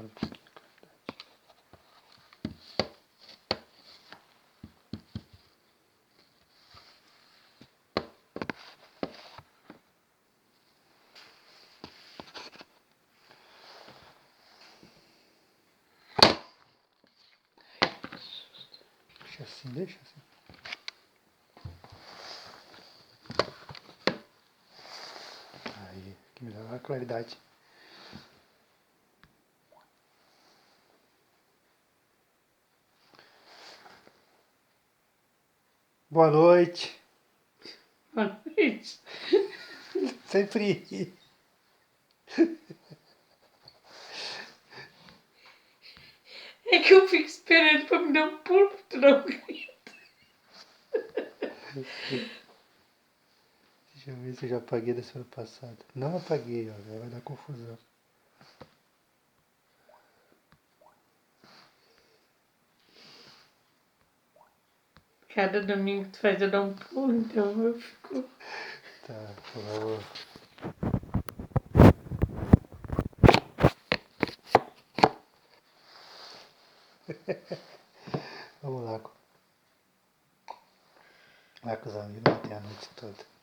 um pouquinho. Deixa assim. Aí, que melhora a claridade. Boa noite. Boa noite. Sempre. É que eu fico esperando pra me dar um pulo, tu não grita. Deixa eu ver se eu já apaguei da semana passada. Não apaguei, ó, vai dar confusão. Cada domingo tu faz eu dar um pulo, então eu fico... Tá, por favor. Vamos lá. Lá com os amigos até a noite toda.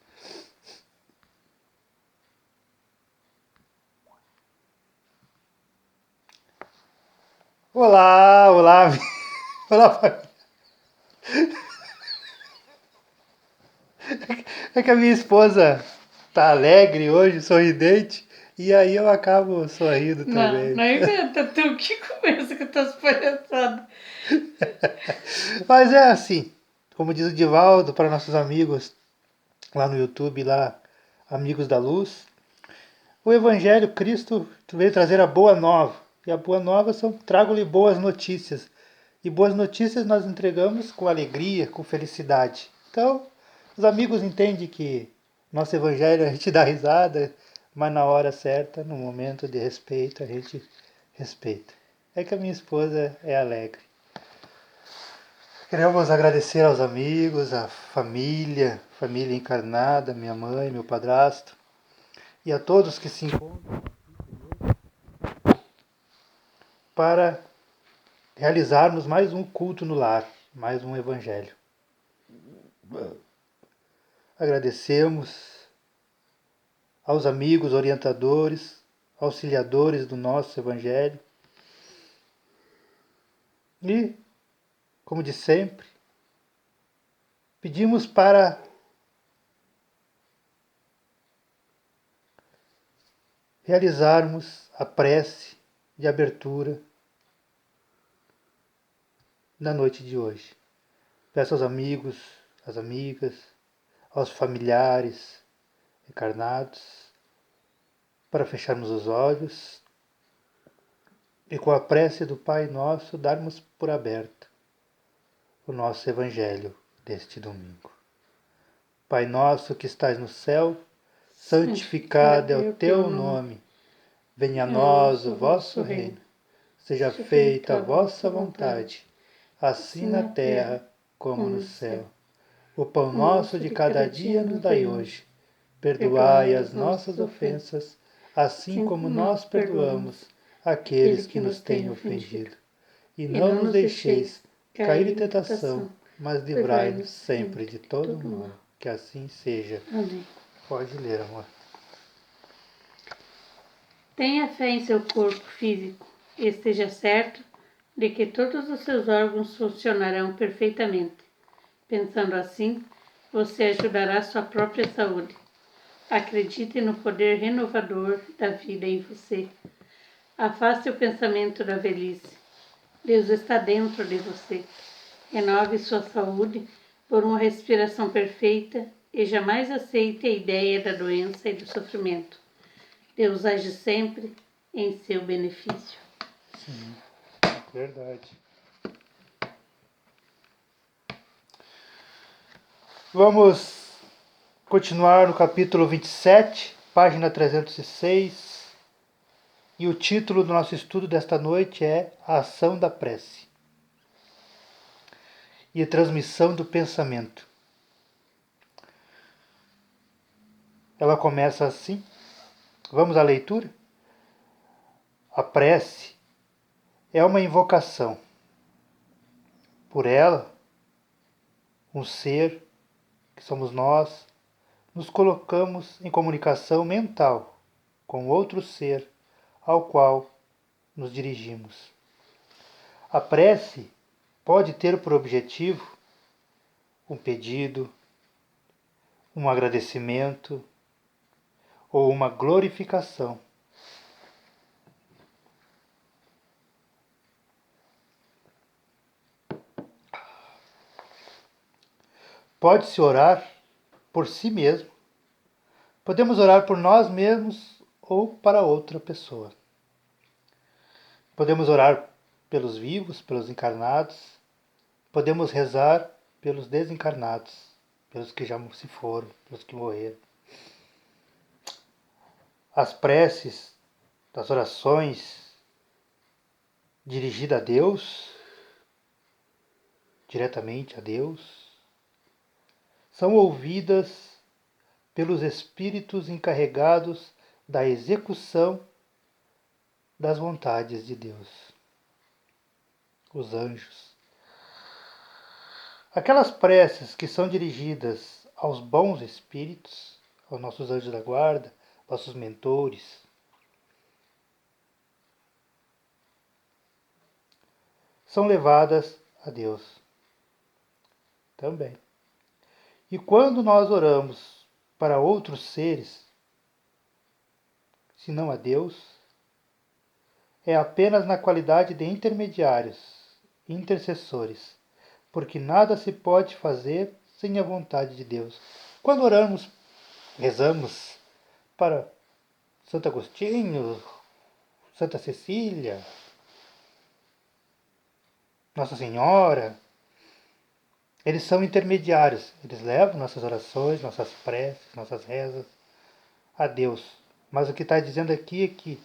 Olá, olá, olá, família. É que a minha esposa tá alegre hoje, sorridente, e aí eu acabo sorrindo também. Não inventa, tu que começa com as tuas palhaçadas. Mas é assim, como diz o Divaldo para nossos amigos lá no YouTube, lá, Amigos da Luz, o Evangelho Cristo veio trazer a boa nova. E a boa nova são trago-lhe boas notícias. E boas notícias nós entregamos com alegria, com felicidade. Então, os amigos entendem que nosso Evangelho a gente dá risada, mas na hora certa, no momento de respeito, a gente respeita. É que a minha esposa é alegre. Queremos agradecer aos amigos, à família encarnada, minha mãe, meu padrasto, e a todos que se encontram para realizarmos mais um culto no lar, mais um evangelho. Agradecemos aos amigos, orientadores, auxiliadores do nosso evangelho e, como de sempre, pedimos para realizarmos a prece de abertura na noite de hoje. Peço aos amigos, às amigas, aos familiares encarnados, para fecharmos os olhos e com a prece do Pai Nosso darmos por aberto o nosso Evangelho deste domingo. Pai nosso que estais no céu, santificado é o teu nome. Venha a nós o vosso reino. Seja feita a vossa vontade, assim na terra como no céu. O pão nosso de cada dia nos dai hoje. Perdoai as nossas ofensas, assim como nós perdoamos aqueles que nos têm ofendido. E não nos deixeis cair em tentação, mas livrai-nos sempre de todo mal. Que assim seja. Amém. Pode ler, amor. Tenha fé em seu corpo físico e esteja certo de que todos os seus órgãos funcionarão perfeitamente. Pensando assim, você ajudará sua própria saúde. Acredite no poder renovador da vida em você. Afaste o pensamento da velhice. Deus está dentro de você. Renove sua saúde por uma respiração perfeita e jamais aceite a ideia da doença e do sofrimento. Deus age sempre em seu benefício. Sim, verdade. Vamos continuar no capítulo 27, página 306. E o título do nosso estudo desta noite é A Ação da Prece e a Transmissão do Pensamento. Ela começa assim. Vamos à leitura? A prece é uma invocação. Por ela, um ser, que somos nós, nos colocamos em comunicação mental com outro ser ao qual nos dirigimos. A prece pode ter por objetivo um pedido, um agradecimento ou uma glorificação. Pode-se orar por si mesmo. Podemos orar por nós mesmos ou para outra pessoa. Podemos orar pelos vivos, pelos encarnados. Podemos rezar pelos desencarnados, pelos que já se foram, pelos que morreram. As preces, as orações dirigidas a Deus, diretamente a Deus, são ouvidas pelos espíritos encarregados da execução das vontades de Deus, os anjos. Aquelas preces que são dirigidas aos bons espíritos, aos nossos anjos da guarda, nossos mentores, são levadas a Deus também. E quando nós oramos para outros seres, se não a Deus, é apenas na qualidade de intermediários, intercessores, porque nada se pode fazer sem a vontade de Deus. Quando oramos, rezamos para Santo Agostinho, Santa Cecília, Nossa Senhora, eles são intermediários, eles levam nossas orações, nossas preces, nossas rezas a Deus. Mas o que está dizendo aqui é que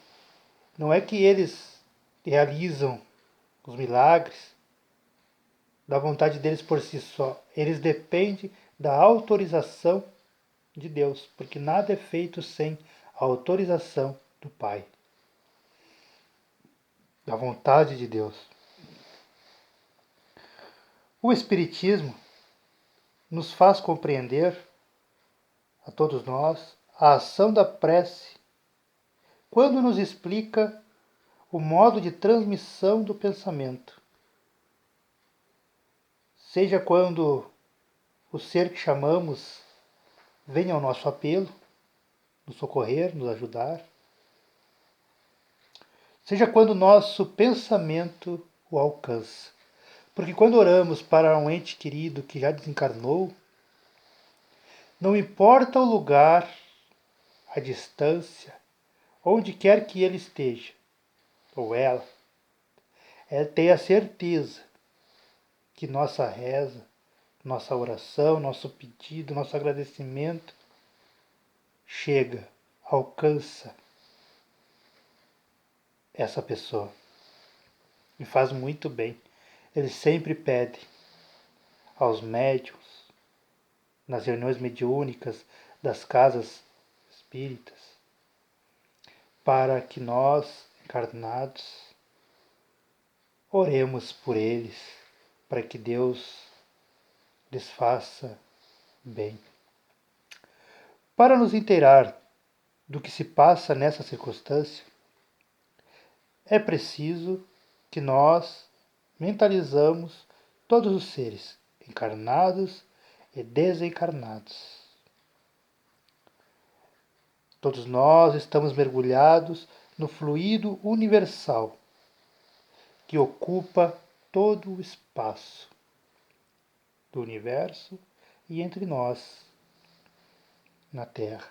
não é que eles realizam os milagres da vontade deles por si só. Eles dependem da autorização de Deus, porque nada é feito sem a autorização do Pai, da vontade de Deus. O Espiritismo nos faz compreender, a todos nós, a ação da prece quando nos explica o modo de transmissão do pensamento. Seja quando o ser que chamamos vem ao nosso apelo, nos socorrer, nos ajudar. Seja quando o nosso pensamento o alcança. Porque quando oramos para um ente querido que já desencarnou, não importa o lugar, a distância, onde quer que ele esteja, ou ela, tenha a certeza que nossa reza, nossa oração, nosso pedido, nosso agradecimento chega, alcança essa pessoa. E faz muito bem. Ele sempre pede aos médiuns, nas reuniões mediúnicas das casas espíritas, para que nós, encarnados, oremos por eles, para que Deus lhes faça bem. Para nos inteirar do que se passa nessa circunstância, é preciso que nós mentalizamos todos os seres, encarnados e desencarnados. Todos nós estamos mergulhados no fluido universal que ocupa todo o espaço do universo e entre nós na Terra.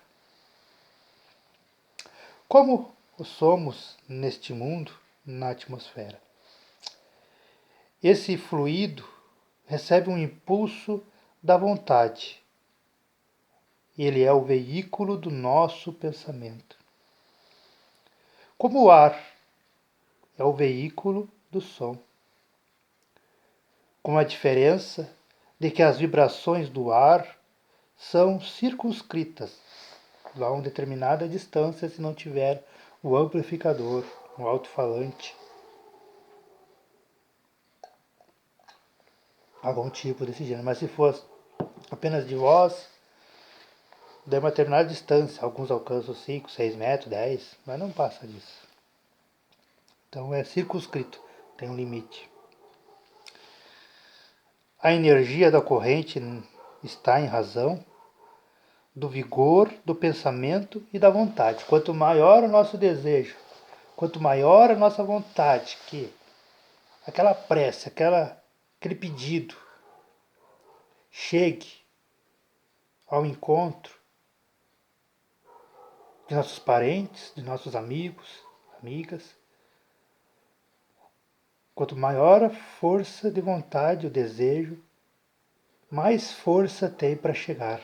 Como somos neste mundo, na atmosfera? Esse fluido recebe um impulso da vontade. Ele é o veículo do nosso pensamento. Como o ar é o veículo do som. Com a diferença de que as vibrações do ar são circunscritas a uma determinada distância se não tiver o amplificador, o alto-falante. algum tipo desse gênero. Mas se fosse apenas de voz, de uma determinada distância, alguns alcançam 5, 6 metros, 10, mas não passa disso. Então é circunscrito, tem um limite. A energia da corrente está em razão do vigor do pensamento e da vontade. Quanto maior o nosso desejo, quanto maior a nossa vontade, que aquela prece, aquele pedido chegue ao encontro de nossos parentes, de nossos amigos, amigas, quanto maior a força de vontade, o desejo, mais força tem para chegar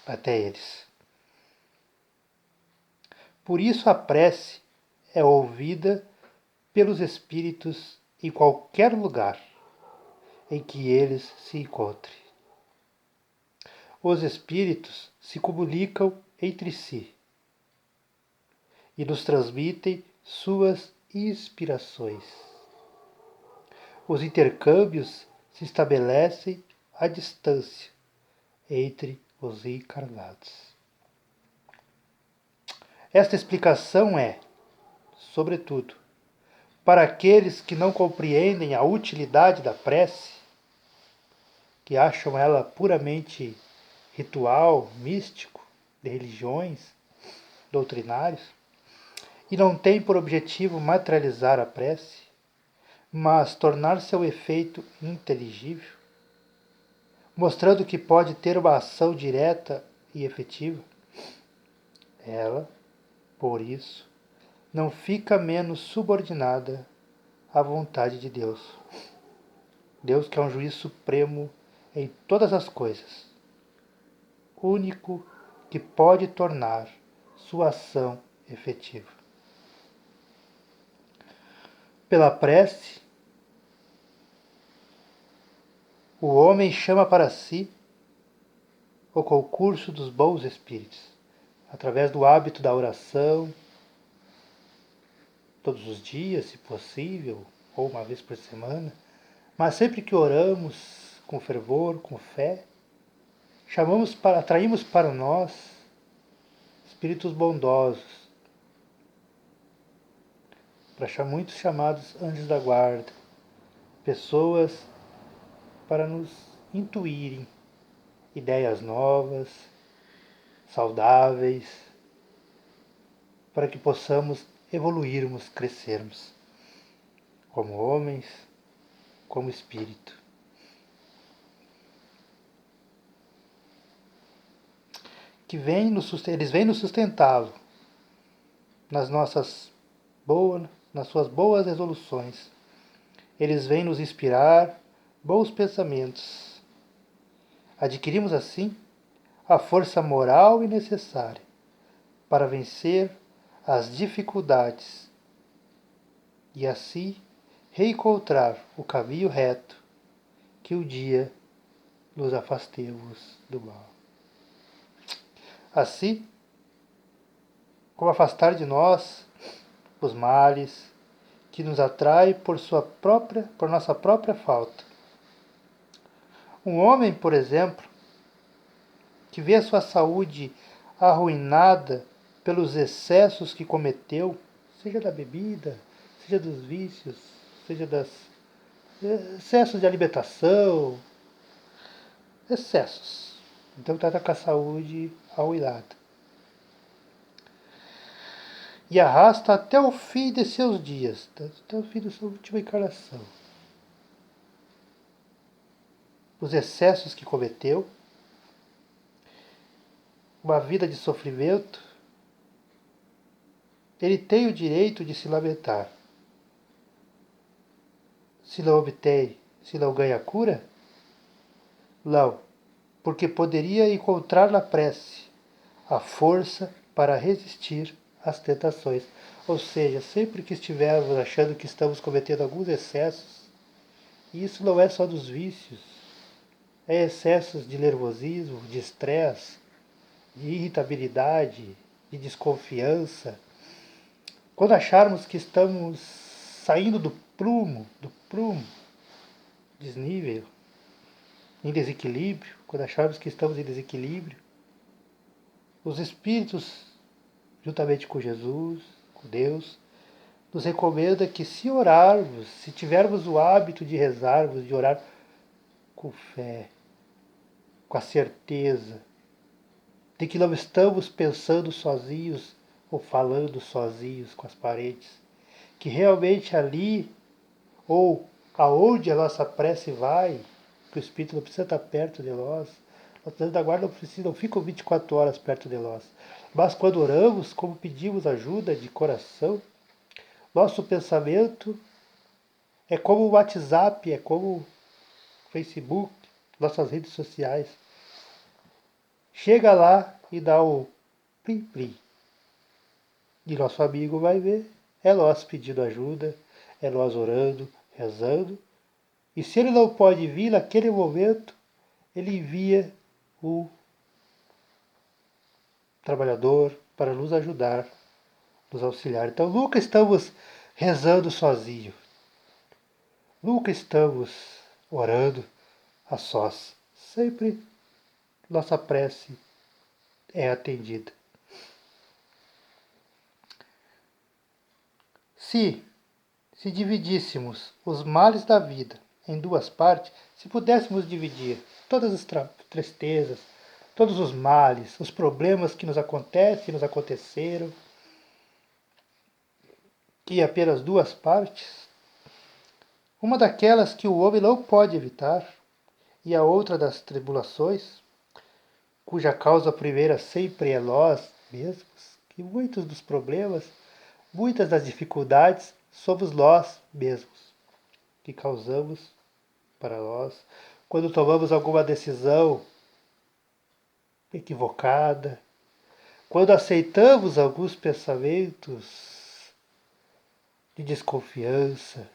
até eles. Por isso a prece é ouvida pelos espíritos em qualquer lugar em que eles se encontrem. Os espíritos se comunicam entre si e nos transmitem suas inspirações. Os intercâmbios se estabelecem à distância entre os encarnados. Esta explicação é, sobretudo, para aqueles que não compreendem a utilidade da prece, que acham ela puramente ritual, místico, de religiões, doutrinários, e não tem por objetivo materializar a prece, mas tornar seu efeito inteligível, mostrando que pode ter uma ação direta e efetiva. Ela, por isso, não fica menos subordinada à vontade de Deus. Deus que é um juiz supremo em todas as coisas, único que pode tornar sua ação efetiva. Pela prece, o homem chama para si o concurso dos bons espíritos, através do hábito da oração, todos os dias, se possível, ou uma vez por semana, mas sempre que oramos com fervor, com fé, atraímos para nós espíritos bondosos, para muitos chamados anjos da guarda, pessoas para nos intuírem ideias novas, saudáveis, para que possamos evoluirmos, crescermos como homens, como espírito. Eles vêm nos sustentá-lo nas suas boas resoluções. Eles vêm nos inspirar bons pensamentos. Adquirimos assim a força moral e necessária para vencer as dificuldades e assim reencontrar o caminho reto que um dia nos afastemos do mal. Assim, como afastar de nós os males que nos atraem por nossa própria falta. Um homem, por exemplo, que vê a sua saúde arruinada pelos excessos que cometeu, seja da bebida, seja dos vícios, seja dos excessos de alimentação, excessos. Então está com a saúde arruinada. E arrasta até o fim de seus dias, até o fim da sua última encarnação. Os excessos que cometeu, uma vida de sofrimento, ele tem o direito de se lamentar. Se não ganha cura? Não, porque poderia encontrar na prece a força para resistir às tentações. Ou seja, sempre que estivermos achando que estamos cometendo alguns excessos, e isso não é só dos vícios, é excessos de nervosismo, de estresse, de irritabilidade, de desconfiança. Quando acharmos que estamos saindo do prumo, desnível, em desequilíbrio, quando acharmos que estamos em desequilíbrio, os Espíritos, juntamente com Jesus, com Deus, nos recomenda que se orarmos, se tivermos o hábito de rezarmos, de orar com fé, com a certeza de que não estamos pensando sozinhos ou falando sozinhos com as paredes, que realmente ali ou aonde a nossa prece vai, que o Espírito não precisa estar perto de nós, os anjos da guarda não ficam 24 horas perto de nós, mas quando oramos, como pedimos ajuda de coração, nosso pensamento é como o WhatsApp, é como o Facebook, nossas redes sociais. Chega lá e dá o plim plim. E nosso amigo vai ver. É nós pedindo ajuda, é nós orando, rezando. E se ele não pode vir naquele momento, ele envia o trabalhador para nos ajudar, nos auxiliar. Então nunca estamos rezando sozinho. Nunca estamos orando a sós. Sempre nossa prece é atendida. Se dividíssemos os males da vida em duas partes, se pudéssemos dividir todas as tristezas, todos os males, os problemas que nos acontecem, nos aconteceram, em apenas duas partes, uma daquelas que o homem não pode evitar, e a outra das tribulações, cuja causa primeira sempre é nós mesmos, que muitos dos problemas, muitas das dificuldades, somos nós mesmos que causamos para nós. Quando tomamos alguma decisão equivocada, quando aceitamos alguns pensamentos de desconfiança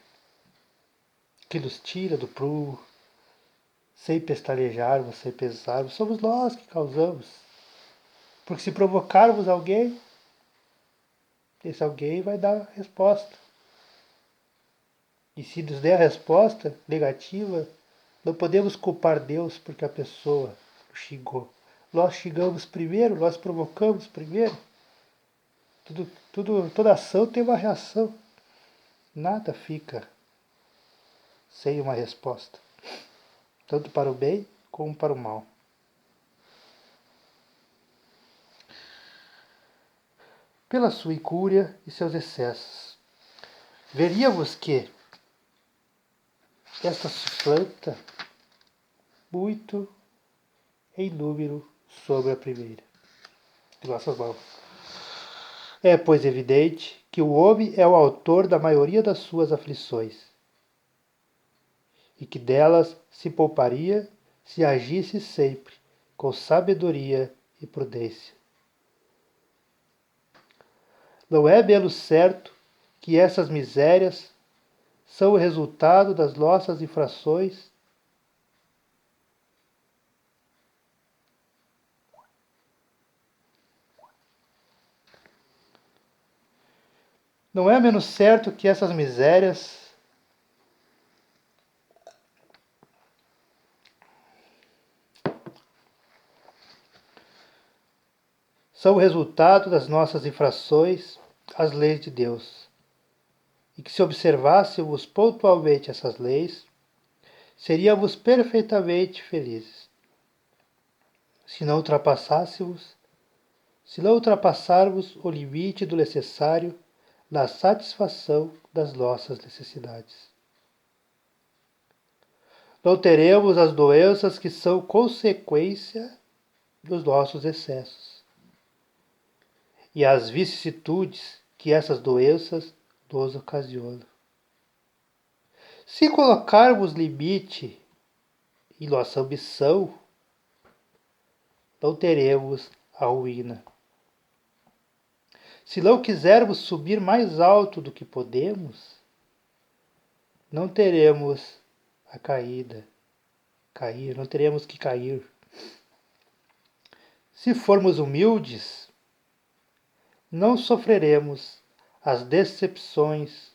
que nos tira do prumo, sem pestanejarmos, sem pensarmos, somos nós que causamos. Porque se provocarmos alguém, esse alguém vai dar resposta. E se nos der a resposta negativa, não podemos culpar Deus porque a pessoa xingou. Nós xingamos primeiro, nós provocamos primeiro. Toda ação tem uma reação. Nada fica sem uma resposta, tanto para o bem como para o mal. Pela sua incúria e seus excessos, veríamos que esta suplanta muito em número sobre a primeira de nossas mãos. É, pois, evidente que o homem é o autor da maioria das suas aflições e que delas se pouparia se agisse sempre com sabedoria e prudência. Não é menos certo que essas misérias são o resultado das nossas infrações Não é menos certo que essas misérias são o resultado das nossas infrações às leis de Deus, e que se observássemos pontualmente essas leis, seríamos perfeitamente felizes. Se não ultrapassarmos o limite do necessário na satisfação das nossas necessidades. Não teremos as doenças que são consequência dos nossos excessos e as vicissitudes que essas doenças nos ocasionam. Se colocarmos limite em nossa ambição, não teremos a ruína. Se não quisermos subir mais alto do que podemos, não teremos a não teremos que cair. Se formos humildes, não sofreremos as decepções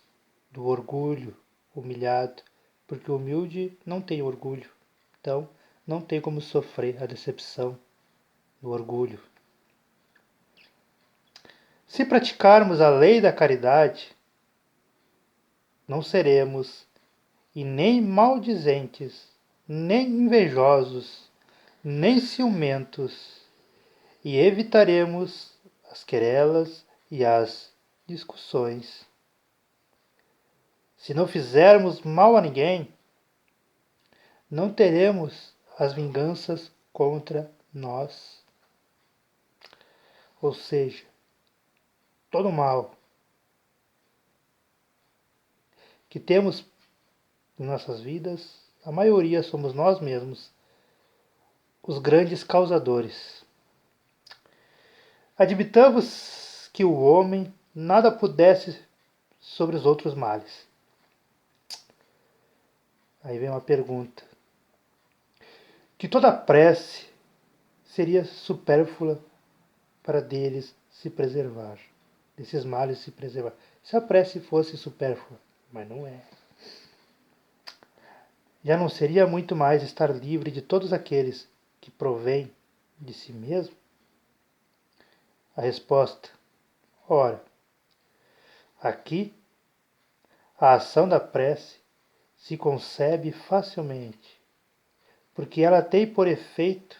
do orgulho humilhado, porque o humilde não tem orgulho, então não tem como sofrer a decepção do orgulho. Se praticarmos a lei da caridade, não seremos e nem maldizentes, nem invejosos, nem ciumentos, e evitaremos as querelas e as discussões. Se não fizermos mal a ninguém, não teremos as vinganças contra nós. Ou seja, todo mal que temos em nossas vidas, a maioria somos nós mesmos, os grandes causadores. Admitamos que o homem nada pudesse sobre os outros males. Aí vem uma pergunta. Que toda prece seria supérflua para deles se preservar, desses males se preservar. Se a prece fosse supérflua, mas não é. Já não seria muito mais estar livre de todos aqueles que provêm de si mesmo? A resposta: ora, aqui a ação da prece se concebe facilmente, porque ela tem por efeito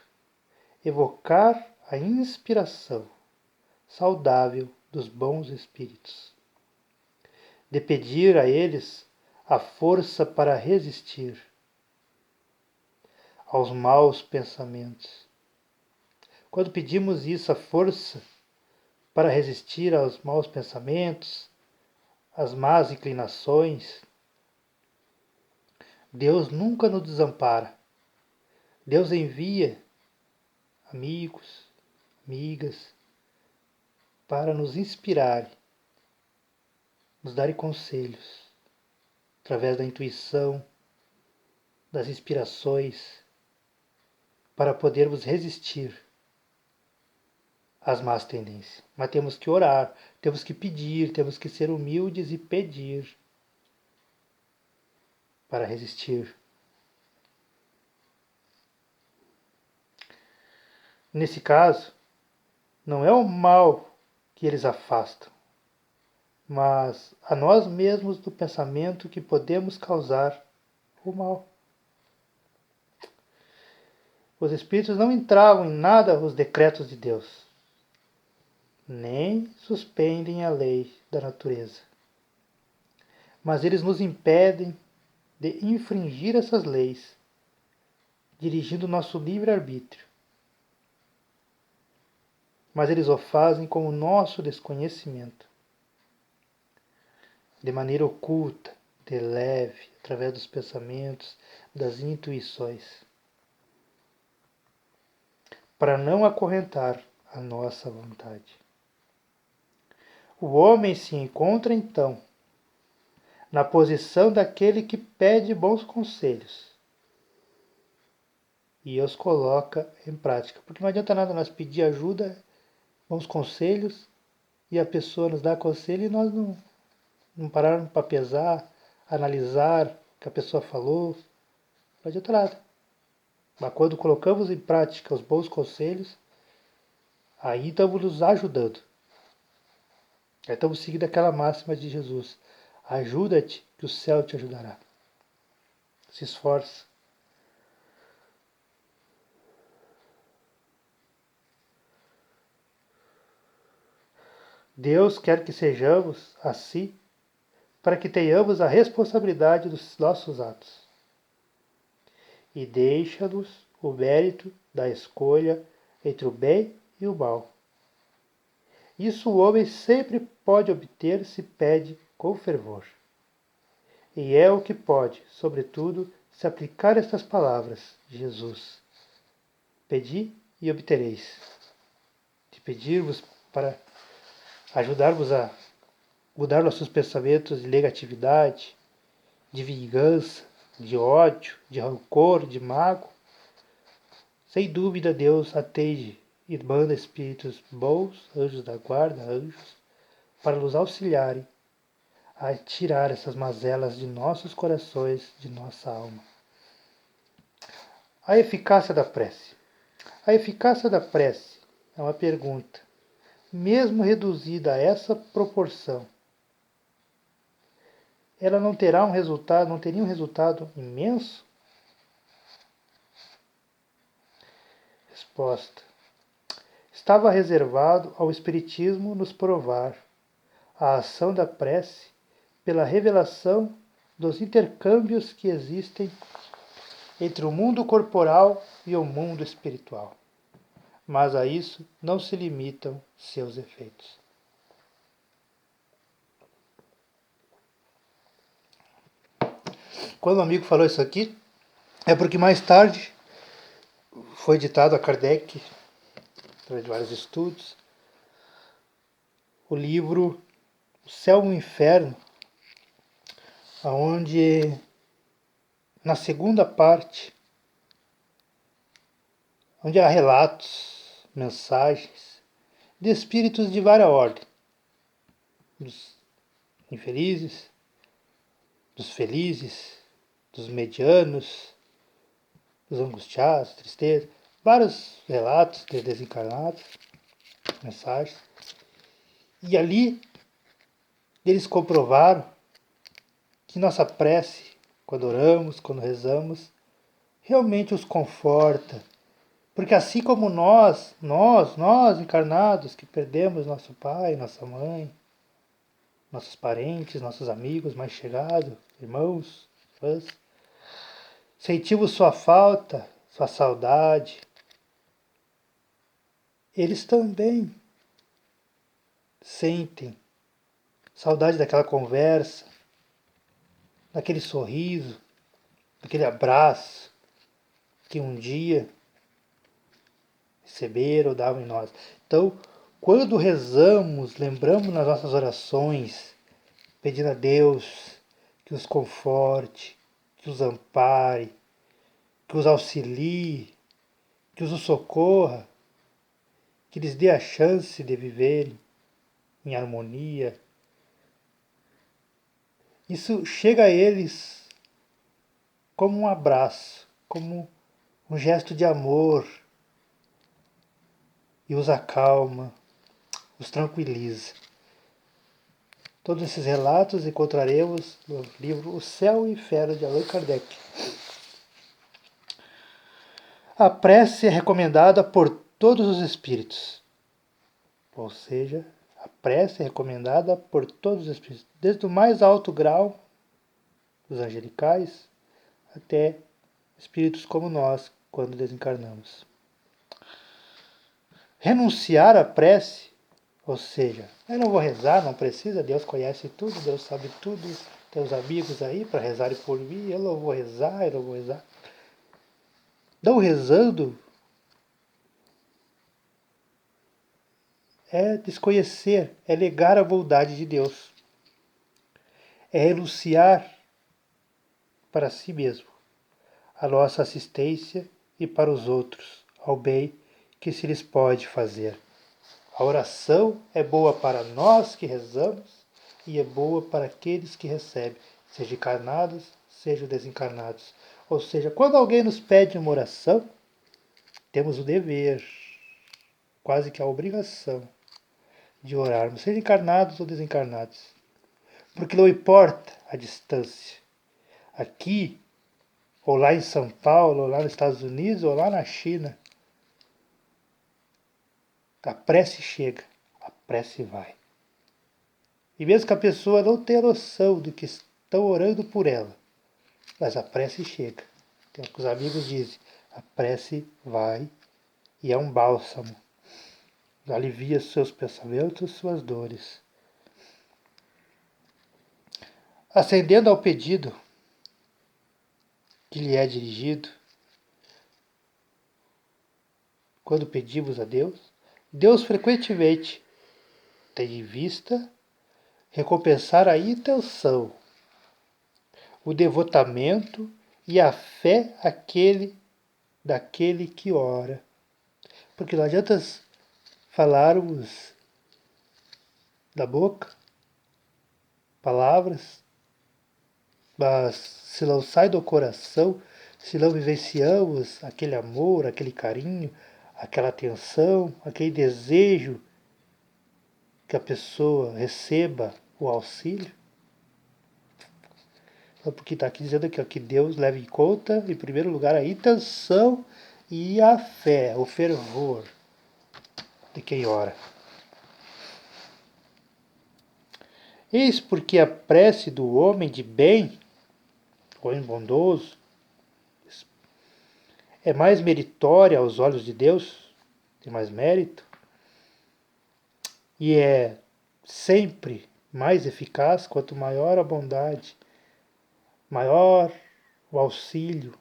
evocar a inspiração saudável dos bons espíritos, de pedir a eles a força para resistir aos maus pensamentos. Quando pedimos isso, a força para resistir aos maus pensamentos, às más inclinações, Deus nunca nos desampara. Deus envia amigos, amigas, para nos inspirar, nos dar conselhos, através da intuição, das inspirações, para podermos resistir às más tendências. Mas temos que orar, temos que pedir, temos que ser humildes e pedir para resistir. Nesse caso, não é o mal que eles afastam, mas a nós mesmos do pensamento que podemos causar o mal. Os espíritos não entravam em nada os decretos de Deus, nem suspendem a lei da natureza. Mas eles nos impedem de infringir essas leis, dirigindo nosso livre-arbítrio. Mas eles o fazem com o nosso desconhecimento, de maneira oculta, de leve, através dos pensamentos, das intuições, para não acorrentar a nossa vontade. O homem se encontra, então, na posição daquele que pede bons conselhos e os coloca em prática. Porque não adianta nada nós pedir ajuda, bons conselhos, e a pessoa nos dá conselho e nós não pararmos para pesar, analisar o que a pessoa falou. Não adianta nada. Mas quando colocamos em prática os bons conselhos, aí estamos nos ajudando. Aí estamos seguindo aquela máxima de Jesus: ajuda-te que o céu te ajudará. Se esforça. Deus quer que sejamos assim para que tenhamos a responsabilidade dos nossos atos. E deixa-nos o mérito da escolha entre o bem e o mal. Isso o homem sempre pode obter se pede com fervor. E é o que pode, sobretudo, se aplicar estas palavras de Jesus: pedi e obtereis. De pedirmos para ajudar-vos a mudar nossos pensamentos de negatividade, de vingança, de ódio, de rancor, de mágoa. Sem dúvida, Deus atende e manda espíritos bons, anjos da guarda, anjos, para nos auxiliarem a tirar essas mazelas de nossos corações, de nossa alma. A eficácia da prece. A eficácia da prece é uma pergunta. Mesmo reduzida a essa proporção, ela não teria um resultado imenso? Resposta. Estava reservado ao Espiritismo nos provar a ação da prece pela revelação dos intercâmbios que existem entre o mundo corporal e o mundo espiritual. Mas a isso não se limitam seus efeitos. Quando o amigo falou isso aqui, é porque mais tarde foi ditado a Kardec, através de vários estudos, o livro O Céu e o Inferno, onde na segunda parte, onde há relatos, mensagens de espíritos de várias ordens, dos infelizes, dos felizes, dos medianos, dos angustiados, tristeza, vários relatos de desencarnados, mensagens. E ali eles comprovaram que nossa prece, quando oramos, quando rezamos, realmente os conforta. Porque assim como nós encarnados, que perdemos nosso pai, nossa mãe, nossos parentes, nossos amigos mais chegados, irmãos, fãs, sentimos sua falta, sua saudade, eles também sentem saudade daquela conversa, daquele sorriso, daquele abraço que um dia receberam ou davam em nós. Então, quando rezamos, lembramos nas nossas orações, pedindo a Deus que os conforte, que os ampare, que os auxilie, que os socorra, que lhes dê a chance de viverem em harmonia. Isso chega a eles como um abraço, como um gesto de amor, e os acalma, os tranquiliza. Todos esses relatos encontraremos no livro O Céu e o Inferno, de Allan Kardec. A prece é recomendada por todos os espíritos. Ou seja, a prece é recomendada por todos os espíritos, desde o mais alto grau, os angelicais, até espíritos como nós, quando desencarnamos. Renunciar à prece, ou seja, eu não vou rezar, não precisa, Deus conhece tudo, Deus sabe tudo, tem os amigos aí para rezarem por mim, eu não vou rezar. Não rezando é desconhecer, é negar a bondade de Deus. É renunciar para si mesmo, a nossa assistência e para os outros, ao bem que se lhes pode fazer. A oração é boa para nós que rezamos e é boa para aqueles que recebem, seja encarnados, sejam desencarnados. Ou seja, quando alguém nos pede uma oração, temos o dever, quase que a obrigação, de orarmos, seja encarnados ou desencarnados. Porque não importa a distância. Aqui, ou lá em São Paulo, ou lá nos Estados Unidos, ou lá na China, a prece chega, a prece vai. E mesmo que a pessoa não tenha noção do que estão orando por ela, mas a prece chega. Tem o que os amigos dizem, a prece vai e é um bálsamo. Alivia seus pensamentos, suas dores. Ascendendo ao pedido que lhe é dirigido, quando pedimos a Deus, Deus frequentemente tem em vista recompensar a intenção, o devotamento e a fé daquele que ora. Porque não adianta falarmos da boca palavras, mas se não sai do coração, se não vivenciamos aquele amor, aquele carinho, aquela atenção, aquele desejo que a pessoa receba o auxílio. Porque está aqui dizendo aqui, ó, que Deus leva em conta, em primeiro lugar, a intenção e a fé, o fervor de quem ora. Eis porque a prece do homem de bem, homem bondoso, é mais meritória aos olhos de Deus, tem mais mérito, e é sempre mais eficaz quanto maior a bondade, maior o auxílio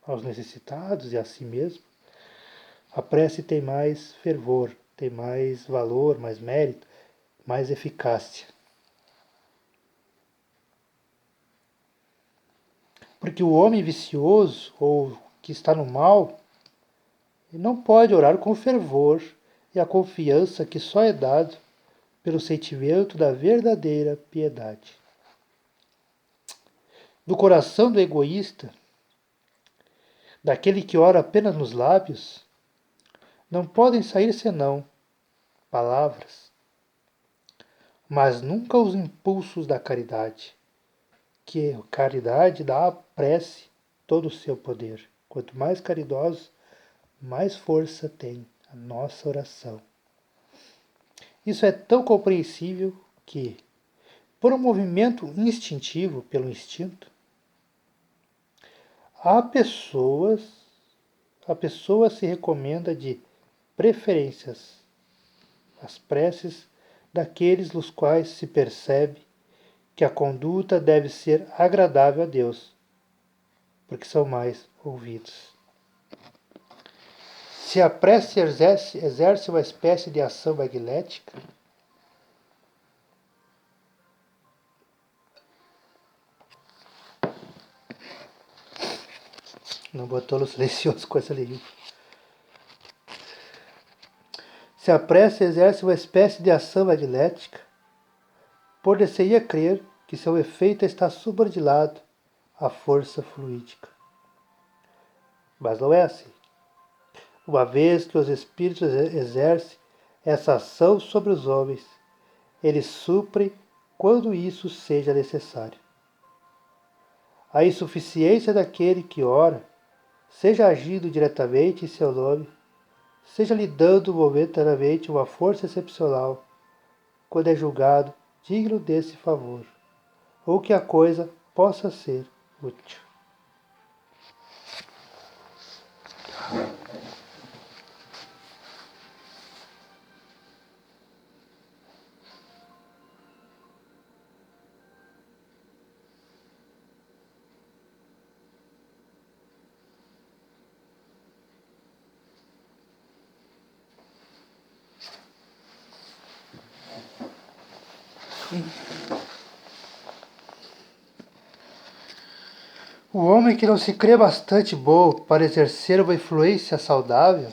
aos necessitados e a si mesmo. A prece tem mais fervor, tem mais valor, mais mérito, mais eficácia. Porque o homem vicioso ou que está no mal, ele não pode orar com fervor e a confiança que só é dado pelo sentimento da verdadeira piedade. Do coração do egoísta, daquele que ora apenas nos lábios, não podem sair senão palavras, mas nunca os impulsos da caridade, que a caridade dá à prece todo o seu poder. Quanto mais caridosos, mais força tem a nossa oração. Isso é tão compreensível que, por um movimento instintivo, pelo instinto, a pessoa se recomenda de preferências as preces daqueles nos quais se percebe que a conduta deve ser agradável a Deus, porque são mais ouvidos. Se a prece exerce uma espécie de ação magnética, não botou no silencioso com essa ali. Se a prece exerce uma espécie de ação magnética, poder-se-ia crer que seu efeito está subordinado à força fluídica. Mas não é assim. Uma vez que os espíritos exercem essa ação sobre os homens, eles suprem quando isso seja necessário. A insuficiência daquele que ora, seja agindo diretamente em seu nome, seja lhe dando momentaneamente uma força excepcional, quando é julgado digno desse favor, ou que a coisa possa ser útil. O homem que não se crê bastante bom para exercer uma influência saudável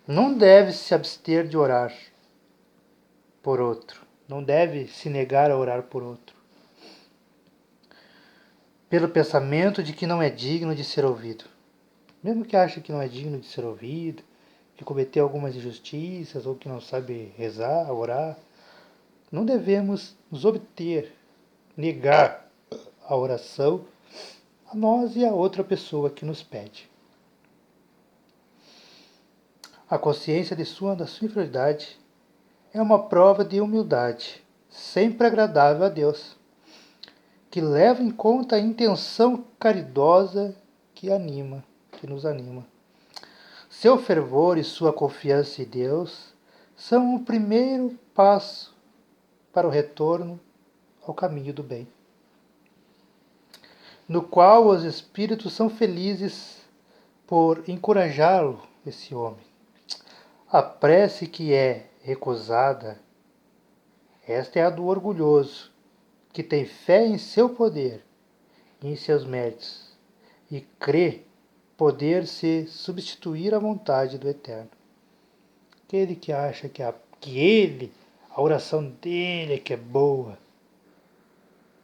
não deve se abster de orar por outro, não deve se negar a orar por outro, pelo pensamento de que não é digno de ser ouvido. Mesmo que ache que não é digno de ser ouvido, que cometeu algumas injustiças ou que não sabe rezar, orar, não devemos nos obter, negar a oração a nós e a outra pessoa que nos pede. A consciência da sua inferioridade é uma prova de humildade, sempre agradável a Deus, que leva em conta a intenção caridosa que nos anima. Seu fervor e sua confiança em Deus são o primeiro passo para o retorno ao caminho do bem, no qual os espíritos são felizes por encorajá-lo, esse homem. A prece que é recusada, esta é a do orgulhoso, que tem fé em seu poder e em seus méritos, e crê poder se substituir à vontade do Eterno. Aquele que acha que a oração dele é que é boa,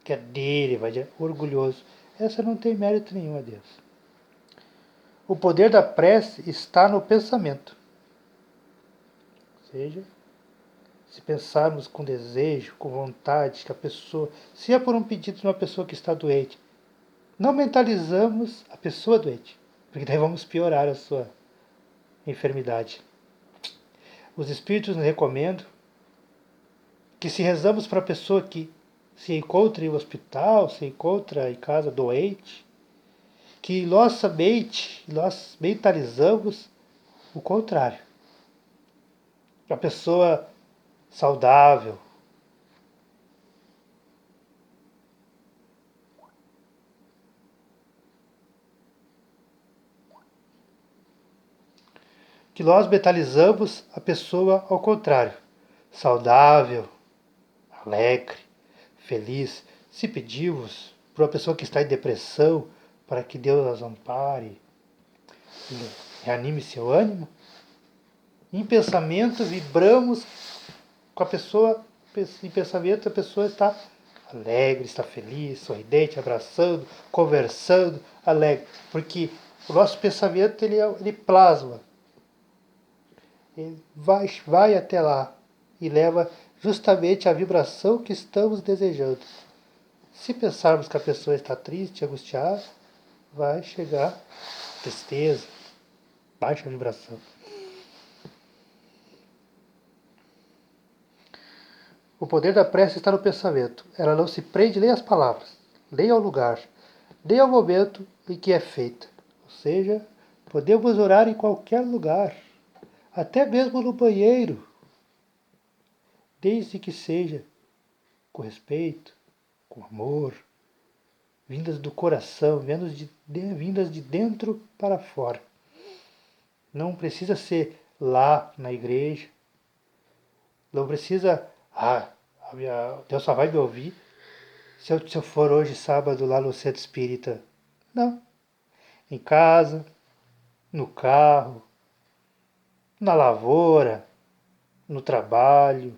que é dele, orgulhoso, essa não tem mérito nenhum a Deus. O poder da prece está no pensamento. Ou seja, se pensarmos com desejo, com vontade, que a pessoa, se é por um pedido de uma pessoa que está doente, não mentalizamos a pessoa doente, porque daí vamos piorar a sua enfermidade. Os espíritos nos recomendam que se rezamos para a pessoa que se encontra em hospital, se encontra em casa doente, que nós mentalizamos o contrário. A pessoa saudável, que nós mentalizamos a pessoa ao contrário, saudável, alegre, feliz. Se pedimos para uma pessoa que está em depressão, para que Deus as ampare, reanime seu ânimo, em pensamento vibramos com a pessoa, em pensamento a pessoa está alegre, está feliz, sorridente, abraçando, conversando, alegre, porque o nosso pensamento ele plasma, ele vai até lá e leva justamente a vibração que estamos desejando. Se pensarmos que a pessoa está triste, angustiada, vai chegar tristeza, baixa vibração. O poder da prece está no pensamento. Ela não se prende nem às palavras, nem ao lugar, nem ao momento em que é feita. Ou seja, podemos orar em qualquer lugar, até mesmo no banheiro, desde que seja com respeito, com amor, vindas do coração, vindas de dentro para fora. Não precisa ser lá na igreja, não precisa, Deus só vai me ouvir se eu for hoje sábado lá no centro espírita. Não. Em casa, no carro, na lavoura, no trabalho,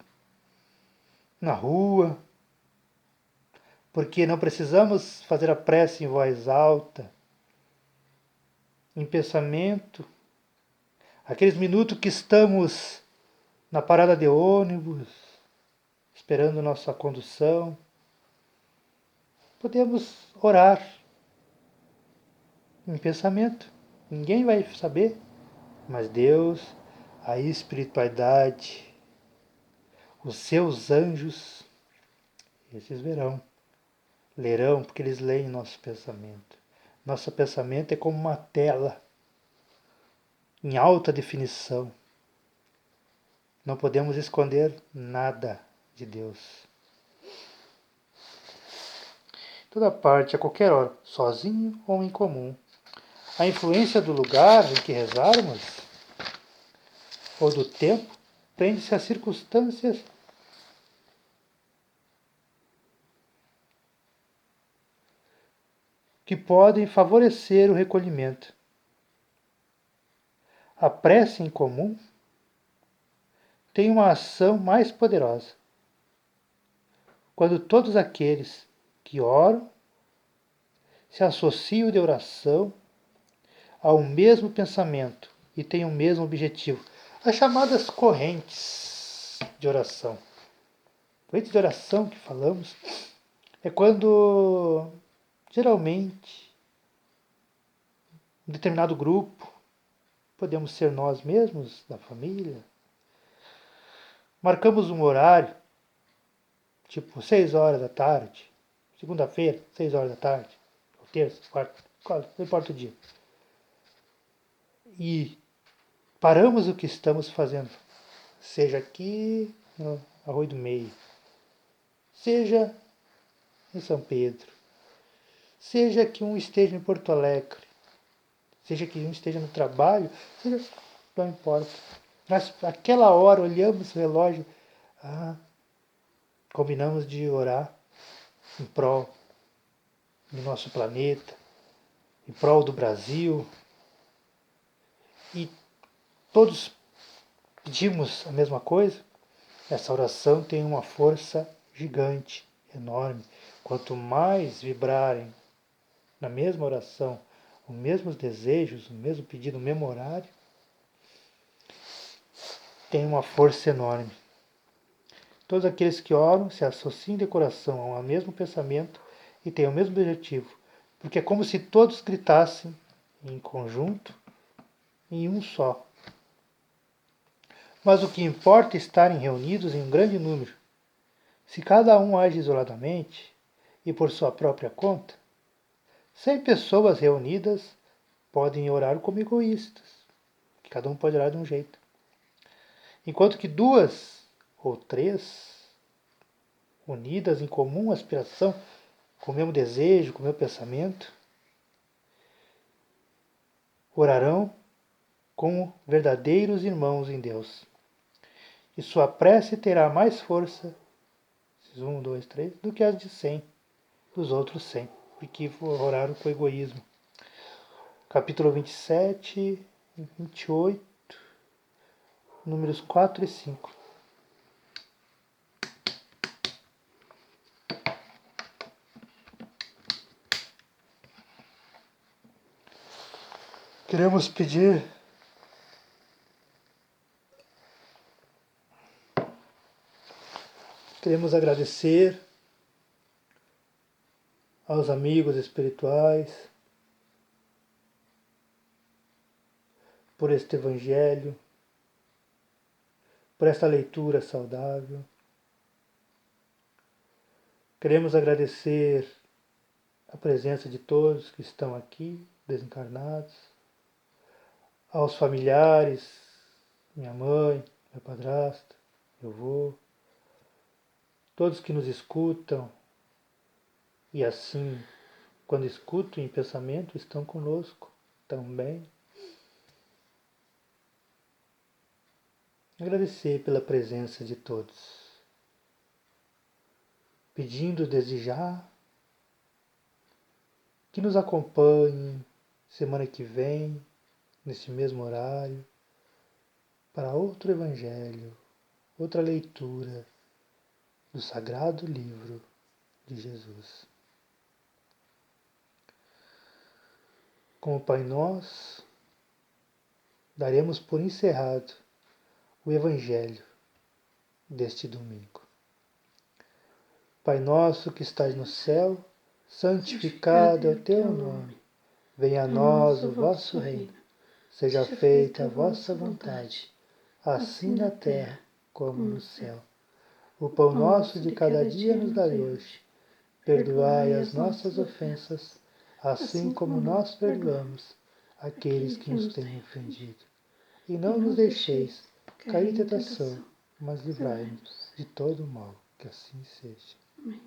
na rua. Porque não precisamos fazer a prece em voz alta, em pensamento. Aqueles minutos que estamos na parada de ônibus, esperando nossa condução, podemos orar em pensamento. Ninguém vai saber, mas Deus, a espiritualidade, os seus anjos, esses lerão, porque eles leem nosso pensamento. Nosso pensamento é como uma tela em alta definição. Não podemos esconder nada de Deus. Toda parte, a qualquer hora, sozinho ou em comum. A influência do lugar em que rezarmos, ou do tempo, prende-se às circunstâncias que podem favorecer o recolhimento. A prece em comum tem uma ação mais poderosa. Quando todos aqueles que oram se associam de oração ao mesmo pensamento e têm o mesmo objetivo. As chamadas correntes de oração. Corrente de oração que falamos é quando, geralmente, um determinado grupo, podemos ser nós mesmos, da família, marcamos um horário, tipo 6 horas da tarde, segunda-feira, 6 horas da tarde, ou terça, quarta, não importa o dia. E paramos o que estamos fazendo, seja aqui no Arroio do Meio, seja em São Pedro, seja que um esteja em Porto Alegre, seja que um esteja no trabalho, seja, não importa. Nós, aquela hora, olhamos o relógio, combinamos de orar em prol do nosso planeta, em prol do Brasil, e todos pedimos a mesma coisa. Essa oração tem uma força gigante, enorme. Quanto mais vibrarem na mesma oração, os mesmos desejos, o mesmo pedido, o mesmo horário, tem uma força enorme. Todos aqueles que oram se associam de coração ao mesmo pensamento e têm o mesmo objetivo, porque é como se todos gritassem em conjunto, em um só. Mas o que importa é estarem reunidos em um grande número. Se cada um age isoladamente e por sua própria conta, 100 pessoas reunidas podem orar como egoístas, que cada um pode orar de um jeito. Enquanto que 2 ou 3, unidas em comum aspiração, com o mesmo desejo, com o mesmo pensamento, orarão como verdadeiros irmãos em Deus. E sua prece terá mais força, 1, 2, 3, do que as de 100, dos outros 100, porque oraram com egoísmo. Capítulo 27 e 28, números 4 e 5. Queremos agradecer aos amigos espirituais por este Evangelho, por esta leitura saudável. Queremos agradecer a presença de todos que estão aqui, desencarnados, aos familiares, minha mãe, meu padrasto, meu avô, todos que nos escutam e assim, quando escutam em pensamento, estão conosco também. Agradecer pela presença de todos, pedindo desde já que nos acompanhem semana que vem, nesse mesmo horário, para outro Evangelho, outra leitura do Sagrado Livro de Jesus. Com o Pai Nosso, daremos por encerrado o Evangelho deste domingo. Pai nosso que estás no céu, santificado é o teu nome. Venha a nós o vosso reino. Seja feita a vossa vontade, assim na terra como no céu. O pão nosso de cada dia nos dai hoje. Perdoai as nossas ofensas, assim como nós perdoamos aqueles que nos têm ofendido. E não nos deixeis cair em tentação, mas livrai-nos de todo o mal. Que assim seja. Amém.